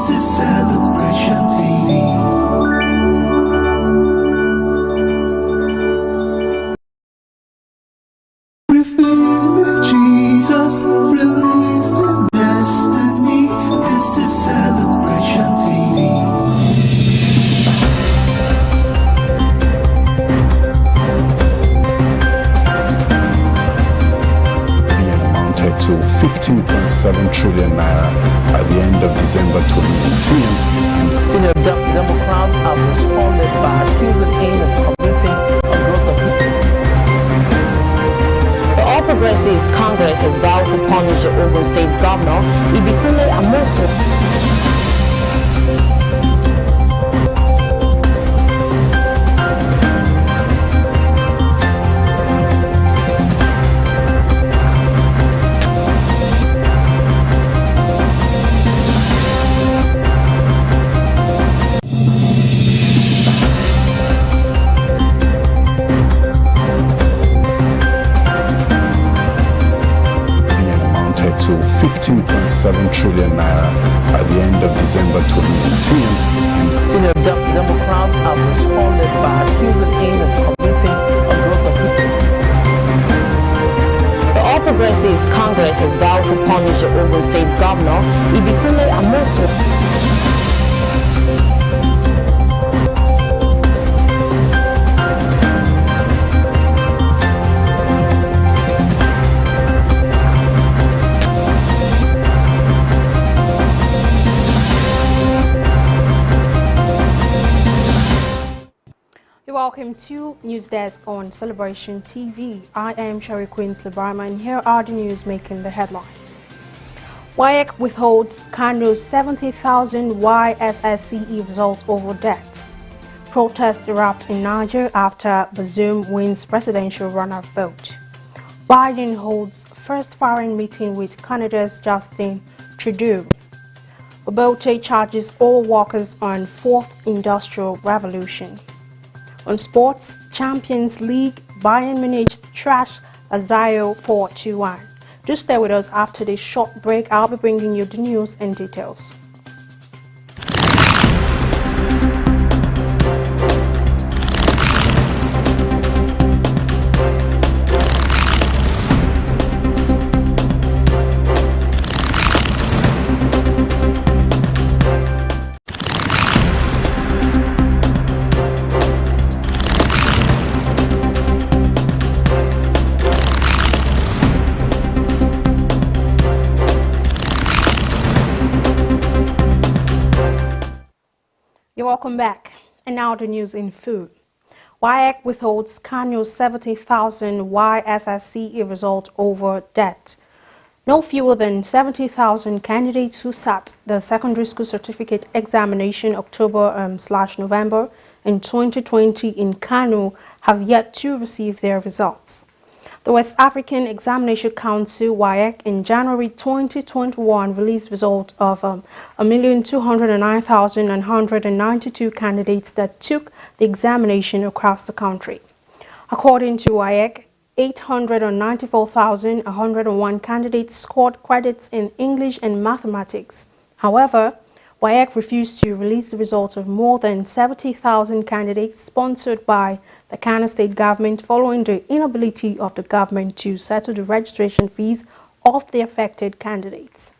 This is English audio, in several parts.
This is Celebration TV. Revealing Jesus, releasing destinies. This is Celebration TV. To 15.7 trillion naira by the end of December 2018. Senior Democrats have responded by accusing AIM of committing a gross offence. The All Progressives Congress has vowed to punish the Ogun State Governor, Ibikunle Amosun. To 15.7 trillion naira by the end of December 2018. Senior Democrats have responded by accusing AIM of committing a gross offence. The All Progressives Congress has vowed to punish the Ogun State Governor, Ibikunle Amosun. Welcome to News Desk on Celebration TV. I am Sherry Queen Slebarma, and here are the news making the headlines. WAEC withholds Kano's 70,000 YSSCE result over debt. Protests erupt in Niger after Bazoum wins presidential runoff vote. Biden holds first foreign meeting with Canada's Justin Trudeau. Obote charges all workers on fourth industrial revolution. On sports, Champions League, Bayern Munich trash Lazio 4-1. Do stay with us after this short break. I'll be bringing you the news and details. Welcome back. And now the news in full. WAEC withholds Kano's 70,000 YSSCE result over debt. No fewer than 70,000 candidates who sat the secondary school certificate examination October/November in 2020 in Kano have yet to receive their results. The West African Examination Council, WAEC, in January 2021 released results of 1,209,992 candidates that took the examination across the country. According to WAEC, 894,101 candidates scored credits in English and mathematics. However, WAEC refused to release the results of more than 70,000 candidates sponsored by the Kano State government following the inability of the government to settle the registration fees of the affected candidates.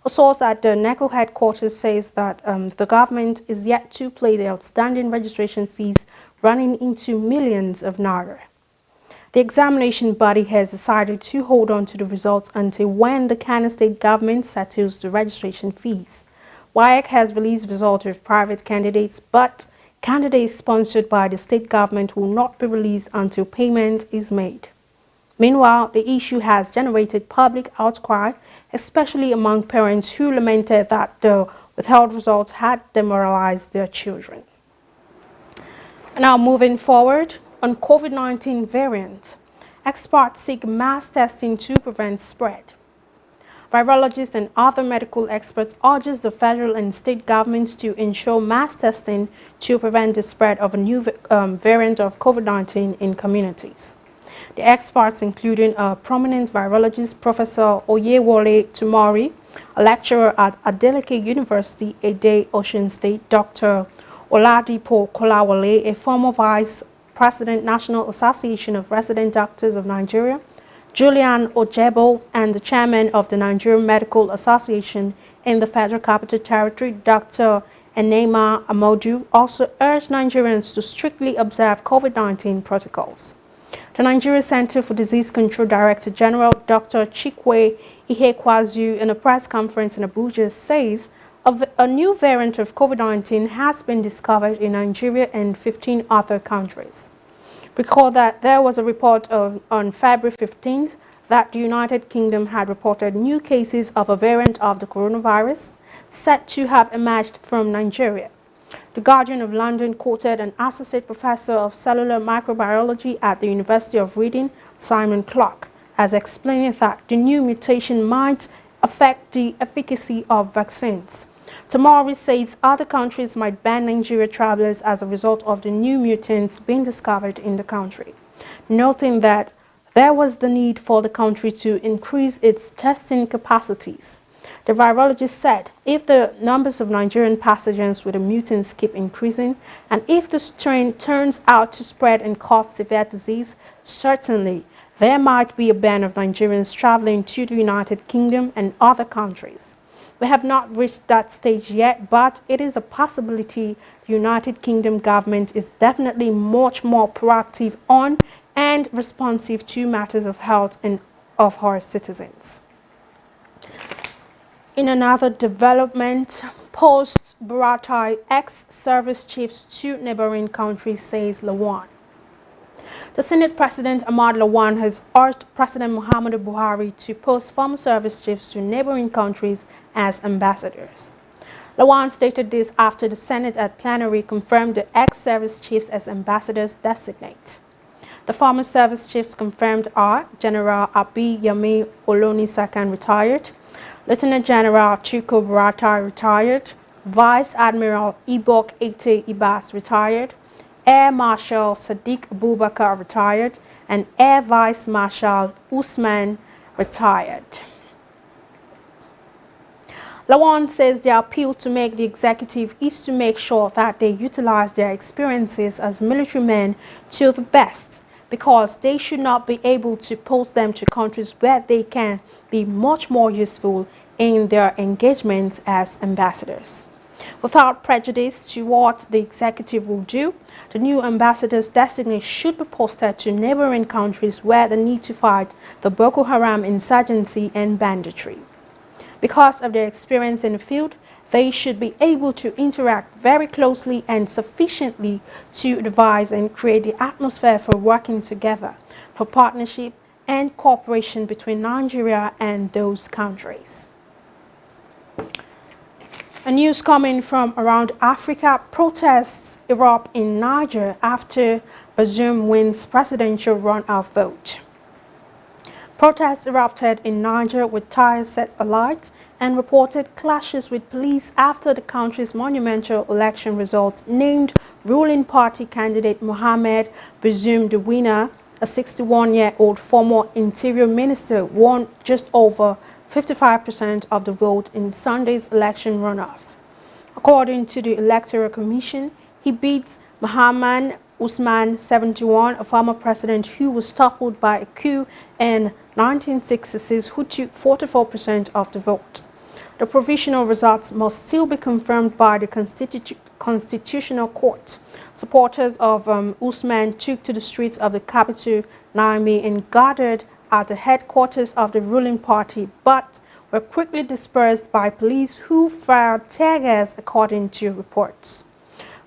A source at the NECO headquarters says that the government is yet to pay the outstanding registration fees running into millions of naira. The examination body has decided to hold on to the results until when the Kano State government settles the registration fees. WAEC has released results of private candidates, but candidates sponsored by the state government will not be released until payment is made. Meanwhile, the issue has generated public outcry, especially among parents who lamented that the withheld results had demoralized their children. Now moving forward, on COVID-19 variant, experts seek mass testing to prevent spread. Virologists and other medical experts urge the federal and state governments to ensure mass testing to prevent the spread of a new variant of COVID-19 in communities. The experts, including a prominent virologist, Professor Oyewole Tumori, a lecturer at Adeleke University, Ede, Osun State, Dr. Oladipo Kolawole, a former vice president, National Association of Resident Doctors of Nigeria, Julian Ojebo, and the chairman of the Nigerian Medical Association in the Federal Capital Territory, Dr. Enema Amodu, also urged Nigerians to strictly observe COVID-19 protocols. The Nigeria Center for Disease Control Director General, Dr. Chikwe Ihekwazu, in a press conference in Abuja, says a new variant of COVID-19 has been discovered in Nigeria and 15 other countries. Recall that there was a report on February 15th that the United Kingdom had reported new cases of a variant of the coronavirus said to have emerged from Nigeria. The Guardian of London quoted an associate professor of cellular microbiology at the University of Reading, Simon Clark, as explaining that the new mutation might affect the efficacy of vaccines. Tomorrow says other countries might ban Nigeria travelers as a result of the new mutants being discovered in the country, noting that there was the need for the country to increase its testing capacities. The virologist said if the numbers of Nigerian passengers with the mutants keep increasing, and if the strain turns out to spread and cause severe disease, certainly there might be a ban of Nigerians traveling to the United Kingdom and other countries. We have not reached that stage yet, but it is a possibility. The United Kingdom government is definitely much more proactive on and responsive to matters of health and of her citizens. In another development, post-Buratai ex-service chiefs to neighboring countries, says Lawan. The Senate President Ahmad Lawan has urged President Muhammadu Buhari to post former service chiefs to neighboring countries as ambassadors. Lawan stated this after the Senate at plenary confirmed the ex-service chiefs as ambassadors designate. The former service chiefs confirmed are General Abi Yami Olonisakan, retired, Lieutenant General Chiko Buratai, retired, Vice Admiral Ibok Ete Ibas, retired, Air Marshal Sadiq Abubakar, retired, and Air Vice Marshal Usman, retired. Lawan says their appeal to make the executive is to make sure that they utilize their experiences as military men to the best, because they should not be able to post them to countries where they can be much more useful in their engagements as ambassadors. Without prejudice to what the executive will do, the new ambassadors designate should be posted to neighboring countries where they need to fight the Boko Haram insurgency and banditry. Because of their experience in the field, they should be able to interact very closely and sufficiently to devise and create the atmosphere for working together, for partnership and cooperation between Nigeria and those countries. A news coming from around Africa, protests erupt in Niger after Bazoum wins presidential runoff vote. Protests erupted in Niger with tires set alight and reported clashes with police after the country's monumental election results named ruling party candidate Mohamed Bazoum the winner. A 61-year-old former interior minister won just over 55% of the vote in Sunday's election runoff. According to the Electoral Commission, he beat Mahaman Usman, 71, a former president who was toppled by a coup in 1966, who took 44% of the vote. The provisional results must still be confirmed by the Constitutional Court. Supporters of Usman took to the streets of the capital, Niamey, and gathered at the headquarters of the ruling party, but were quickly dispersed by police who fired tear gas, according to reports.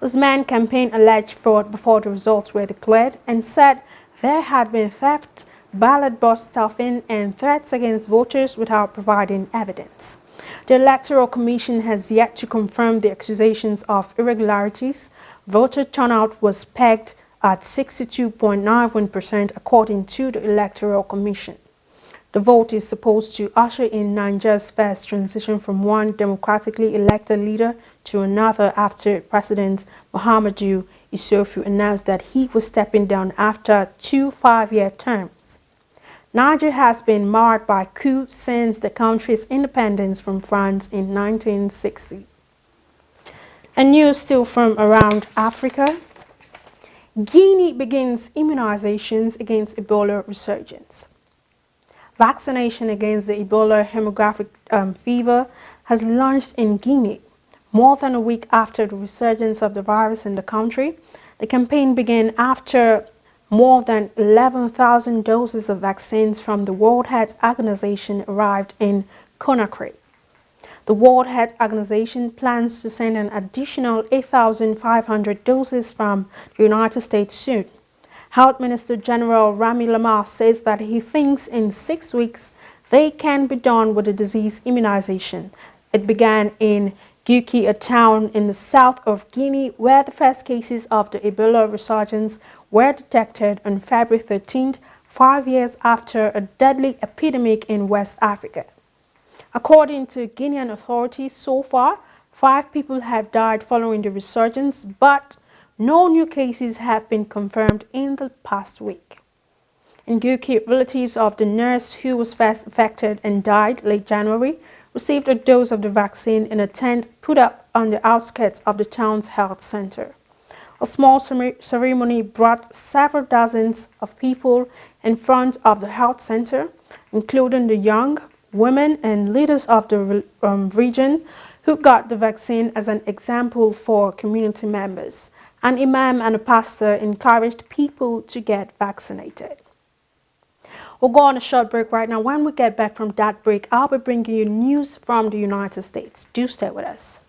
Usman campaigned alleged fraud before the results were declared and said there had been theft, ballot box stuffing, and threats against voters without providing evidence. The Electoral Commission has yet to confirm the accusations of irregularities. Voter turnout was pegged at 62.91%, according to the Electoral Commission. The vote is supposed to usher in Niger's first transition from one democratically elected leader to another after President Muhammadu Issoufou announced that he was stepping down after 2 5-year terms. Niger has been marred by coups since the country's independence from France in 1960. And news still from around Africa. Guinea begins immunizations against Ebola resurgence. Vaccination against the Ebola hemorrhagic fever has launched in Guinea. More than a week after the resurgence of the virus in the country, the campaign began after more than 11,000 doses of vaccines from the World Health Organization arrived in Conakry. The World Health Organization plans to send an additional 8,500 doses from the United States soon. Health Minister General Rami Lamar says that he thinks in 6 weeks they can be done with the disease immunization. It began in Guiki, a town in the south of Guinea, where the first cases of the Ebola resurgence were detected on February 13th, 5 years after a deadly epidemic in West Africa. According to Guinean authorities, so far, 5 people have died following the resurgence, but no new cases have been confirmed in the past week. In Guiki, relatives of the nurse who was first affected and died late January received a dose of the vaccine in a tent put up on the outskirts of the town's health center. A small ceremony brought several dozens of people in front of the health center, including the young, women and leaders of the region who got the vaccine as an example for community members. An imam and a pastor encouraged people to get vaccinated. We'll go on a short break right now. When we get back from that break, I'll be bringing you news from the United States. Do stay with us.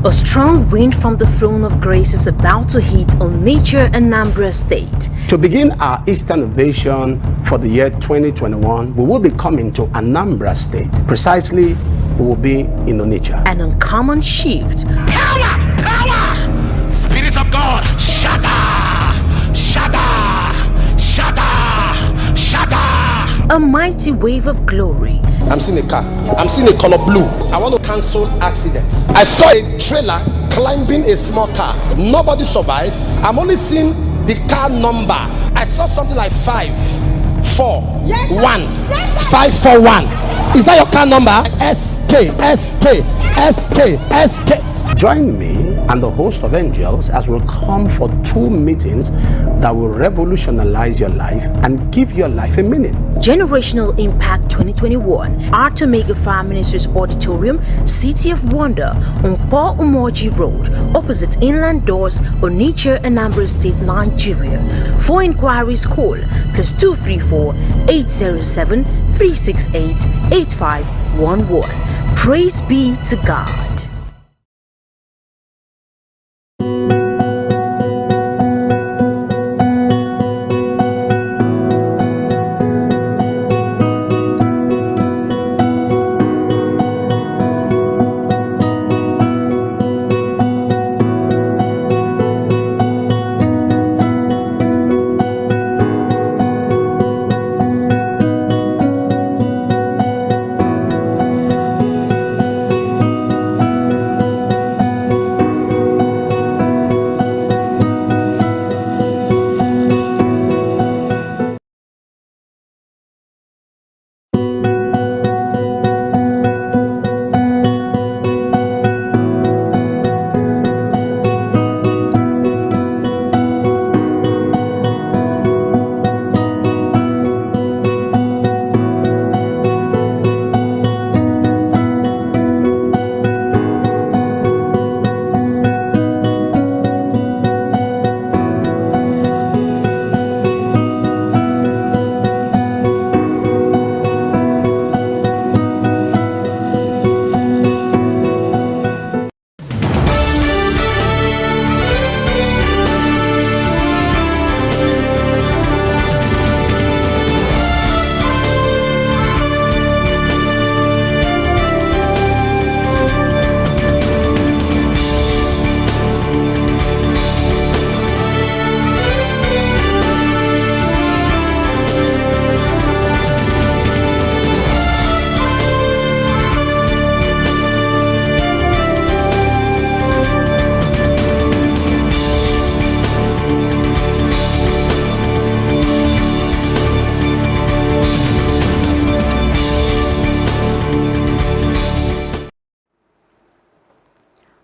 A strong wind from the throne of grace is about to hit Onitsha, Anambra State. To begin our Eastern invasion for the year 2021, we will be coming to Anambra State. Precisely, we will be in Onitsha. An uncommon shift. Power! Power! Spirit of God! Shada! Shada! Shada! Shada! A mighty wave of glory. I'm seeing a car. I'm seeing a color blue. I want to cancel accidents. I saw a trailer climbing a small car. Nobody survived. I'm only seeing the car number. I saw something like 541. 541. Is that your car number? SK, SK, SK, SK. Join me and the host of angels as we'll come for 2 meetings that will revolutionize your life and give your life a meaning. Generational Impact 2021, Art Omega Fire Ministries Auditorium, City of Wonder, on Paul Umoji Road, opposite Inland Doors, Onitsha, Anambra State, Nigeria. For inquiries, call +234 807 368 8511. Praise be to God.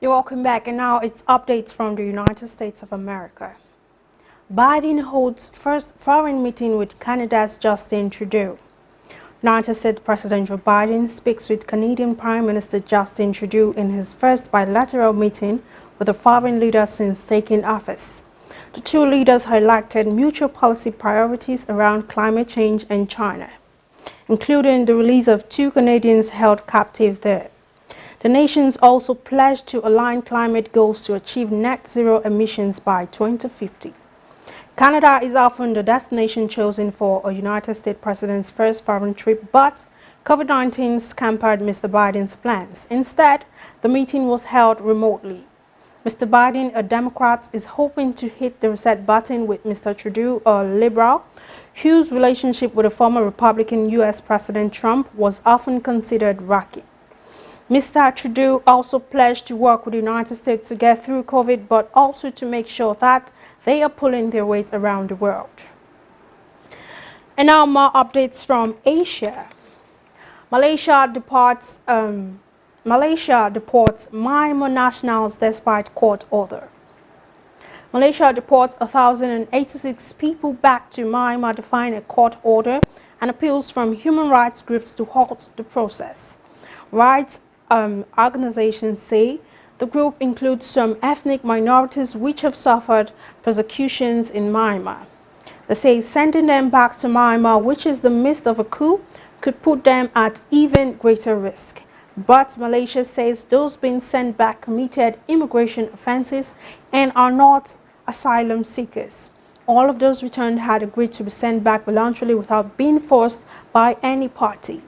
You're welcome back, and now it's updates from the United States of America. Biden holds first foreign meeting with Canada's Justin Trudeau. United States President Joe Biden speaks with Canadian Prime Minister Justin Trudeau in his first bilateral meeting with a foreign leader since taking office. The two leaders highlighted mutual policy priorities around climate change and China, including the release of 2 Canadians held captive there. The nations also pledged to align climate goals to achieve net zero emissions by 2050. Canada is often the destination chosen for a United States president's first foreign trip, but COVID-19 scampered Mr. Biden's plans. Instead, the meeting was held remotely. Mr. Biden, a Democrat, is hoping to hit the reset button with Mr. Trudeau, a liberal, whose relationship with the former Republican U.S. President Trump was often considered rocky. Mr. Trudeau also pledged to work with the United States to get through COVID, but also to make sure that they are pulling their weight around the world. And now more updates from Asia. Malaysia deports Myanmar nationals despite court order. Malaysia deports 1,086 people back to Myanmar defying a court order and appeals from human rights groups to halt the process. Rights organizations say the group includes some ethnic minorities which have suffered persecutions in Myanmar. They say sending them back to Myanmar, which is the midst of a coup, could put them at even greater risk. But Malaysia says those being sent back committed immigration offenses and are not asylum seekers. All of those returned had agreed to be sent back voluntarily without being forced by any party.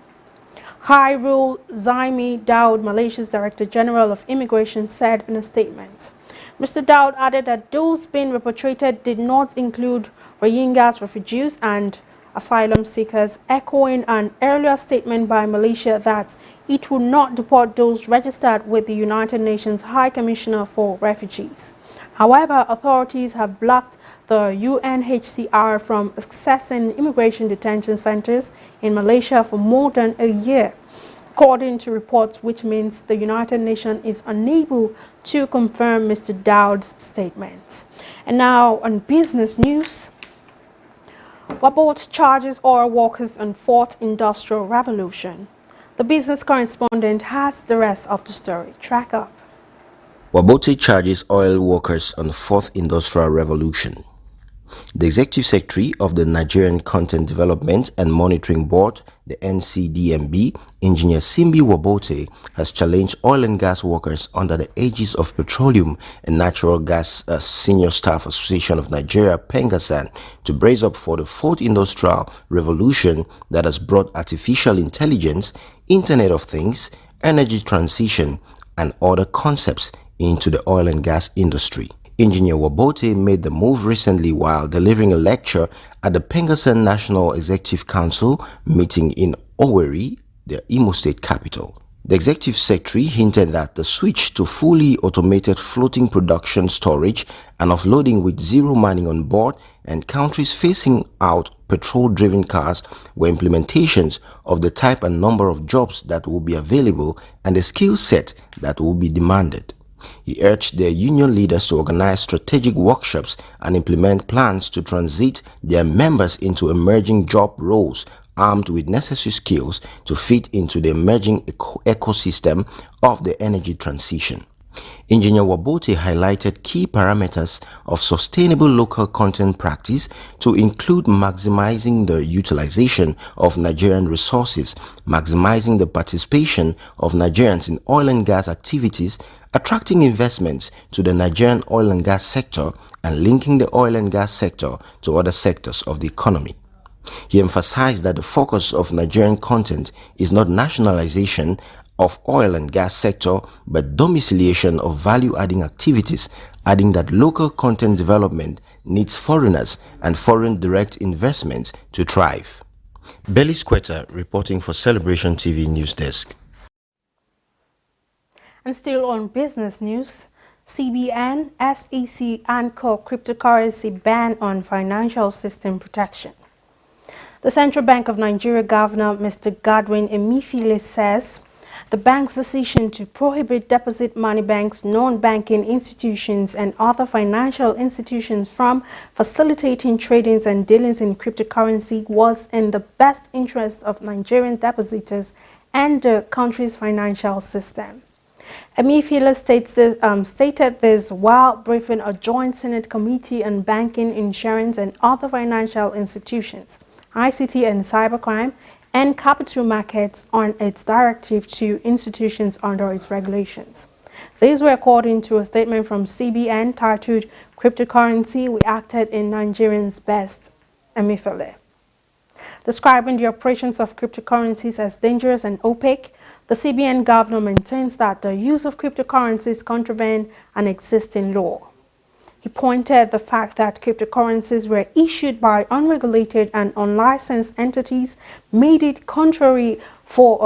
Hairul Zaimi Daud, Malaysia's Director General of Immigration, said in a statement. Mr. Daud added that those being repatriated did not include Rohingyas refugees and asylum seekers, echoing an earlier statement by Malaysia that it would not deport those registered with the United Nations High Commissioner for Refugees. However, authorities have blocked the UNHCR from accessing immigration detention centers in Malaysia for more than a year, according to reports, which means the United Nations is unable to confirm Mr. Dowd's statement. And now on business news, Wabot charges oil workers on 4th Industrial Revolution. The business correspondent has the rest of the story. Track up. Wabote charges oil workers on 4th Industrial Revolution. The Executive Secretary of the Nigerian Content Development and Monitoring Board, the NCDMB, Engineer Simbi Wabote, has challenged oil and gas workers under the aegis of Petroleum and Natural Gas Senior Staff Association of Nigeria, PENGASAN, to brace up for the 4th Industrial Revolution that has brought artificial intelligence, Internet of Things, energy transition, and other concepts into the oil and gas industry. Engineer Wabote made the move recently while delivering a lecture at the Pengasan National Executive Council meeting in Owerri, the Imo State capital. The Executive Secretary hinted that the switch to fully automated floating production storage and offloading with zero manning on board and countries phasing out petrol-driven cars were implementations of the type and number of jobs that will be available and the skill set that will be demanded. He urged their union leaders to organize strategic workshops and implement plans to transit their members into emerging job roles armed with necessary skills to fit into the emerging ecosystem of the energy transition. Engineer Wabote highlighted key parameters of sustainable local content practice to include maximizing the utilization of Nigerian resources, maximizing the participation of Nigerians in oil and gas activities, attracting investments to the Nigerian oil and gas sector, and linking the oil and gas sector to other sectors of the economy. He emphasized that the focus of Nigerian content is not nationalization of oil and gas sector, but domiciliation of value-adding activities, adding that local content development needs foreigners and foreign direct investments to thrive. Bellis Quetta reporting for Celebration TV News Desk. And still on business news, CBN, SEC, INT'L cryptocurrency ban on financial system protection. The Central Bank of Nigeria Governor, Mr. Godwin Emefiele, says The bank's decision to prohibit deposit money banks, non-banking institutions, and other financial institutions from facilitating tradings and dealings in cryptocurrency was in the best interest of Nigerian depositors and the country's financial system. ENQUIRY stated this while briefing a joint Senate Committee on Banking, Insurance, and Other Financial Institutions, ICT and Cybercrime, and Capital Markets on its directive to institutions under its regulations. These were according to a statement from CBN titled "Cryptocurrency Reacted in Nigerians' Best ENQUIRY." Describing the operations of cryptocurrencies as dangerous and opaque, the CBN governor maintains that the use of cryptocurrencies contravene an existing law. He pointed the fact that cryptocurrencies were issued by unregulated and unlicensed entities made it contrary for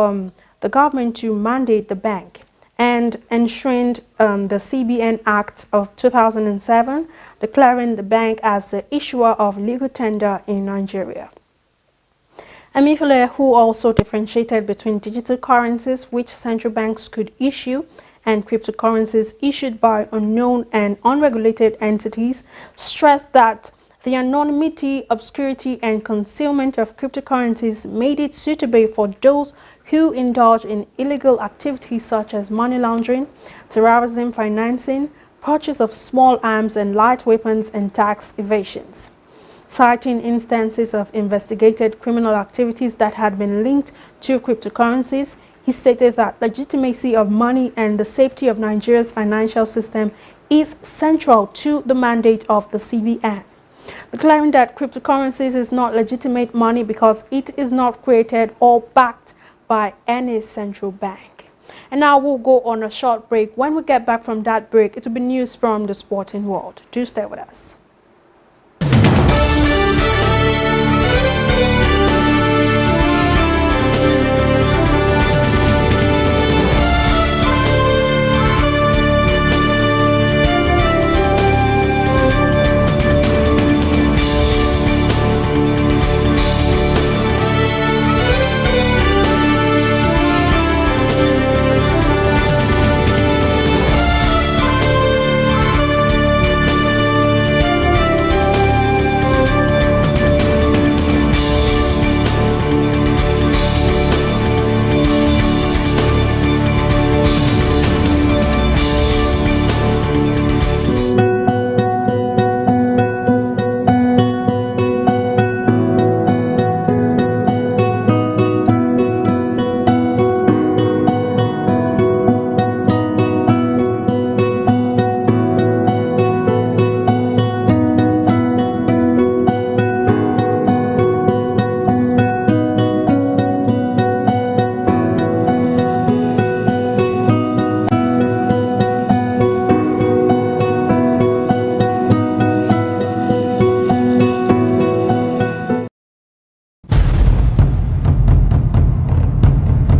the government to mandate the bank, and enshrined the CBN Act of 2007, declaring the bank as the issuer of legal tender in Nigeria. ENQUIRY, who also differentiated between digital currencies which central banks could issue and cryptocurrencies issued by unknown and unregulated entities, stressed that the anonymity, obscurity, and concealment of cryptocurrencies made it suitable for those who indulge in illegal activities such as money laundering, terrorism financing, purchase of small arms and light weapons, and tax evasions. Citing instances of investigated criminal activities that had been linked to cryptocurrencies, he stated that legitimacy of money and the safety of Nigeria's financial system is central to the mandate of the CBN, declaring that cryptocurrencies is not legitimate money because it is not created or backed by any central bank. And now we'll go on a short break. When we get back from that break, it will be news from the sporting world. Do stay with us.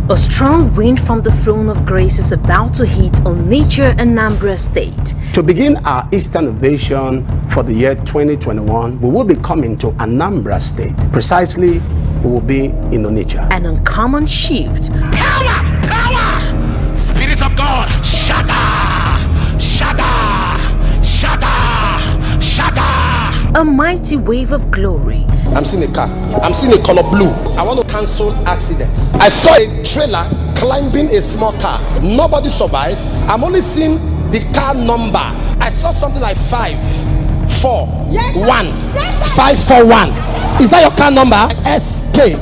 A strong wind from the throne of grace is about to hit Onitsha, Anambra State. To begin our Eastern invasion for the year 2021, we will be coming to Anambra State. Precisely, we will be in Onitsha. An uncommon shift. Power! Power! Spirit of God! Shada! Shada! Shada! Shada! A mighty wave of glory. I'm seeing a car. I'm seeing a color blue. I want to cancel accidents. I saw a trailer climbing a small car. Nobody survived. I'm only seeing the car number. I saw something like 541. 541. Is that your car number? SK.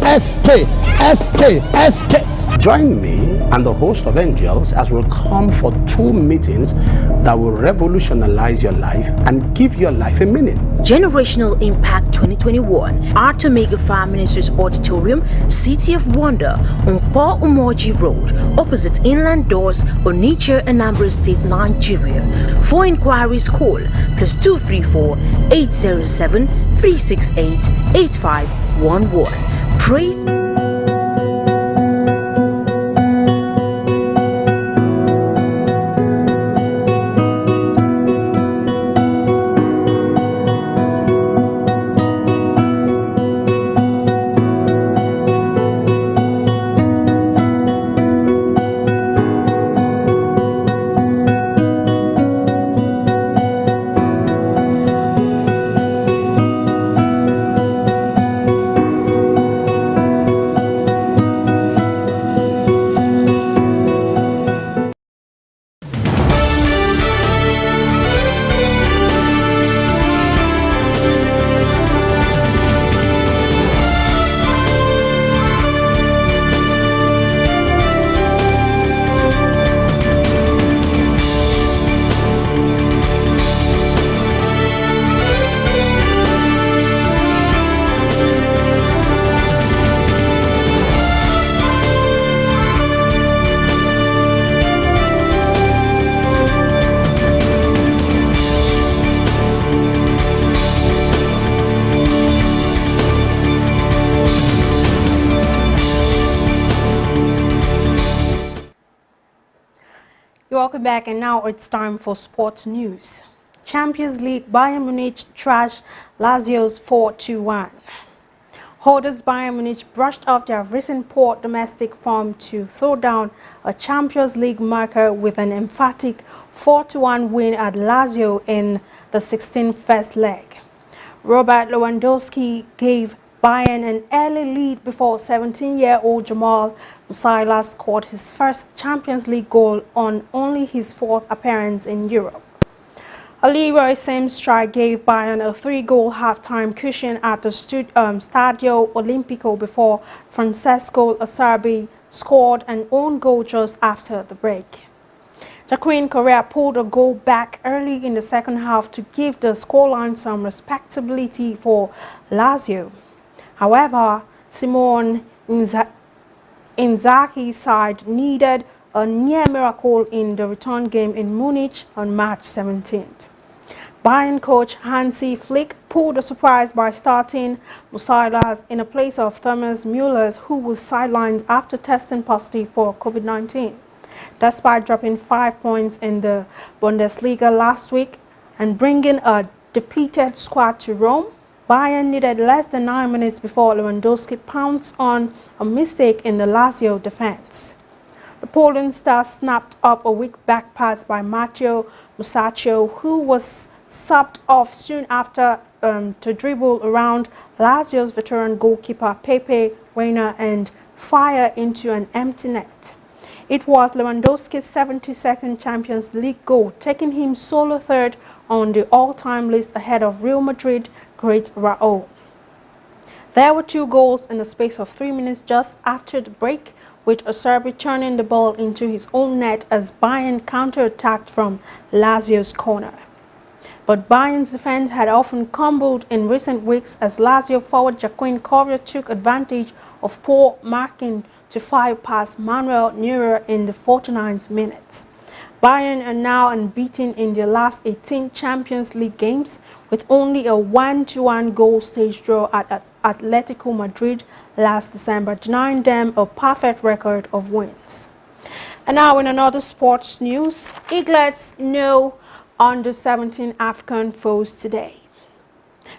Join me and the host of angels as we'll come for 2 meetings that will revolutionize your life and give your life a meaning. Generational Impact 2021, Art Omega Farm Ministries Auditorium, City of Wonder, on Paul Umoji Road, opposite Inland Doors, Onitsha, Anambra State, Nigeria. For inquiries, call +234 807 368 8511. Praise. Welcome back, and now it's time for sports news. Champions League, Bayern Munich trashed Lazio's 4-1. Holders Bayern Munich brushed off their recent poor domestic form to throw down a Champions League marker with an emphatic 4-1 win at Lazio in the 16th first leg. Robert Lewandowski gave Bayern an early lead before 17-year-old Jamal Musiala scored his first Champions League goal on only his fourth appearance in Europe. A Leroy Sané strike gave Bayern a 3-goal halftime cushion at the Stadio Olimpico before Francesco Acerbi scored an own goal just after the break. Joaquin Correa pulled a goal back early in the second half to give the scoreline some respectability for Lazio. However, Simone Inzaghi's side needed a near miracle in the return game in Munich on March 17th. Bayern coach Hansi Flick pulled a surprise by starting Musiala in a place of Thomas Müller, who was sidelined after testing positive for COVID-19. Despite dropping 5 points in the Bundesliga last week and bringing a depleted squad to Rome, Bayern needed less than 9 minutes before Lewandowski pounced on a mistake in the Lazio defense. The Poland star snapped up a weak back pass by Matteo Musacchio, who was subbed off soon after to dribble around Lazio's veteran goalkeeper Pepe Reina and fire into an empty net. It was Lewandowski's 72nd Champions League goal, taking him solo third on the all-time list ahead of Real Madrid great Raul. There were 2 goals in the space of 3 minutes just after the break, with Acerbi turning the ball into his own net as Bayern counter-attacked from Lazio's corner. But Bayern's defense had often crumbled in recent weeks as Lazio forward Joaquin Correa took advantage of poor marking to fire past Manuel Neuer in the 49th minute. Bayern are now unbeaten in their last 18 Champions League games, with only a 1-1 goal stage draw at Atletico Madrid last December, denying them a perfect record of wins. And now in another sports news, Eaglets know under-17 African foes today.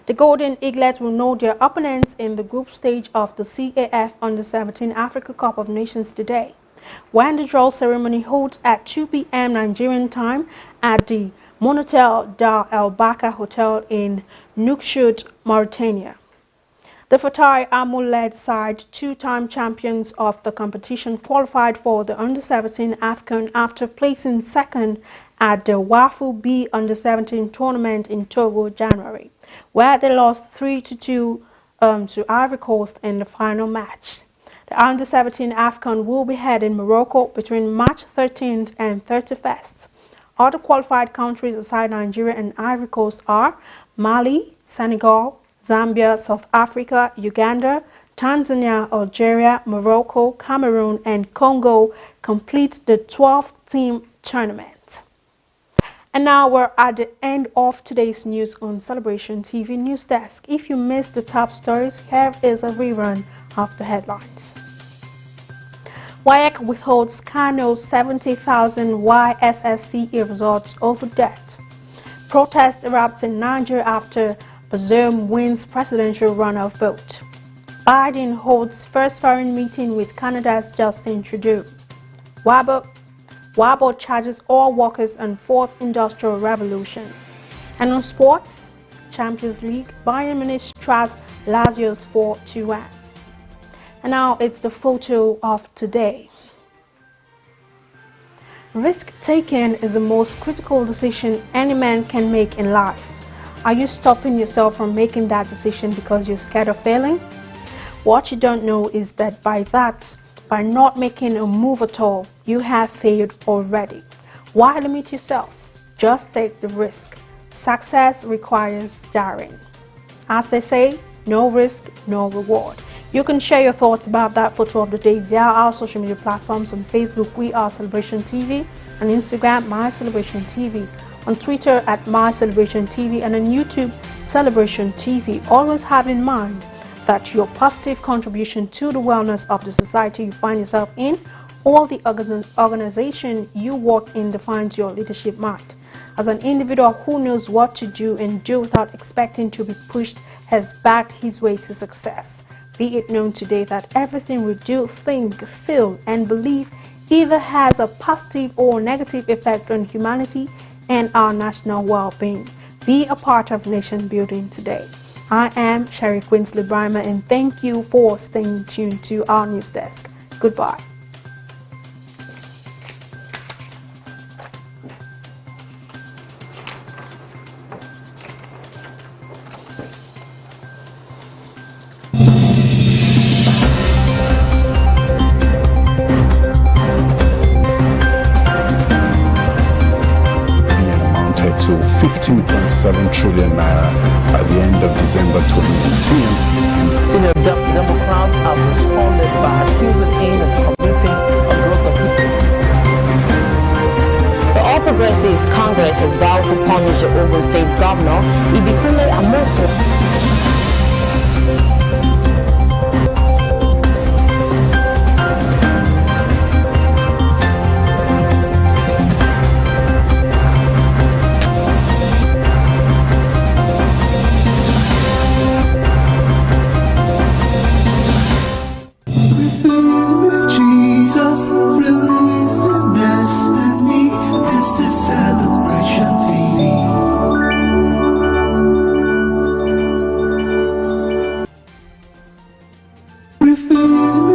The Golden Eaglets will know their opponents in the group stage of the CAF Under-17 Africa Cup of Nations today, when the draw ceremony holds at 2 p.m. Nigerian time at the Monotel Dar El Baka Hotel in Nouakchott, Mauritania. The Fatai Amul-led side, 2-time champions of the competition, qualified for the Under-17 AFCON after placing second at the WAFU B Under-17 tournament in Togo, January, where they lost 3-2 to Ivory Coast in the final match. The Under-17 AFCON will be held in Morocco between March 13th and 31st. Other qualified countries aside Nigeria and Ivory Coast are Mali, Senegal, Zambia, South Africa, Uganda, Tanzania, Algeria, Morocco, Cameroon, and Congo complete the 12th-team tournament. And now we're at the end of today's news on Celebration TV News Desk. If you missed the top stories, here is a rerun of the headlines. WAEC withholds Kano's 70,000 YSSCE results over debt. Protest erupts in Nigeria after Bazoum wins presidential runoff vote. Biden holds first foreign meeting with Canada's Justin Trudeau. Wabo charges all workers on fourth industrial revolution. And on sports, Champions League, Bayern Munich trashed Lazio's 4-1. And now it's the photo of today. Risk-taking is the most critical decision any man can make in life. Are you stopping yourself from making that decision because you're scared of failing? What you don't know is that by not making a move at all, you have failed already. Why limit yourself? Just take the risk. Success requires daring. As they say, no risk, no reward. You can share your thoughts about that photo of the day via our social media platforms. On Facebook, we are Celebration TV. On Instagram, My Celebration TV. On Twitter, at My Celebration TV. And on YouTube, Celebration TV. Always have in mind that your positive contribution to the wellness of the society you find yourself in or the organization you work in defines your leadership might. As an individual who knows what to do and do without expecting to be pushed has backed his way to success. Be it known today that everything we do, think, feel, and believe either has a positive or negative effect on humanity and our national well-being. Be a part of nation building today. I am Sherry Quinsley Brimer, and thank you for staying tuned to our news desk. Goodbye. To 15.7 trillion naira by the end of December 2019. Senior Democrats have responded by accusing AIN of committing a gross offense. The All Progressives Congress has vowed to punish the Ogun State Governor Ibikunle Amosun